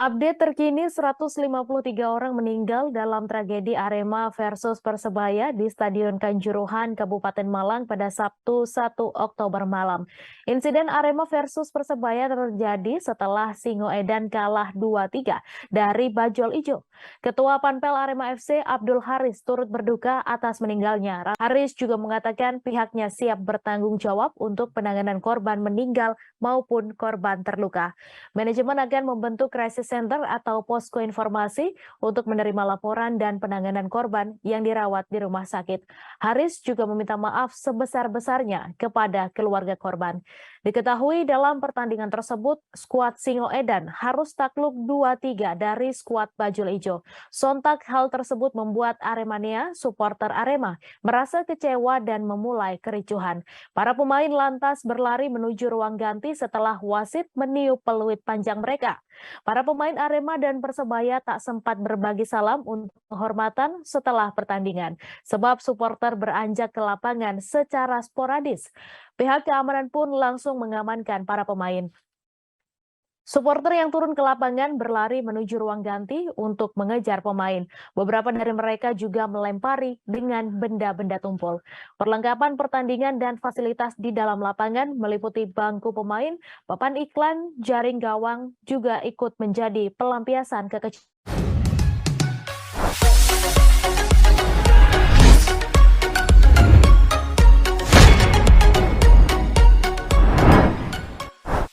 Update terkini 153 orang meninggal dalam tragedi Arema versus Persebaya di Stadion Kanjuruhan, Kabupaten Malang pada Sabtu 1 Oktober malam. Insiden Arema versus Persebaya terjadi setelah Singoedan kalah 2-3 dari Bajul Ijo. Ketua Panpel Arema FC Abdul Haris turut berduka atas meninggalnya. Haris juga mengatakan pihaknya siap bertanggung jawab untuk penanganan korban meninggal maupun korban terluka. Manajemen akan membentuk crisis center atau posko informasi untuk menerima laporan dan penanganan korban yang dirawat di rumah sakit. Haris juga meminta maaf sebesar-besarnya kepada keluarga korban. Diketahui dalam pertandingan tersebut, skuad Singoedan harus takluk 2-3 dari skuad Bajul Ijo. Sontak hal tersebut membuat Aremania, supporter Arema, merasa kecewa dan memulai kericuhan. Para pemain lantas berlari menuju ruang ganti setelah wasit meniup peluit panjang mereka. Para pemain Arema dan Persebaya tak sempat berbagi salam untuk penghormatan setelah pertandingan, sebab supporter beranjak ke lapangan secara sporadis. Pihak keamanan pun langsung mengamankan para pemain. Supporter yang turun ke lapangan berlari menuju ruang ganti untuk mengejar pemain. Beberapa dari mereka juga melempari dengan benda-benda tumpul. Perlengkapan pertandingan dan fasilitas di dalam lapangan meliputi bangku pemain, papan iklan, jaring gawang juga ikut menjadi pelampiasan kekecewaan.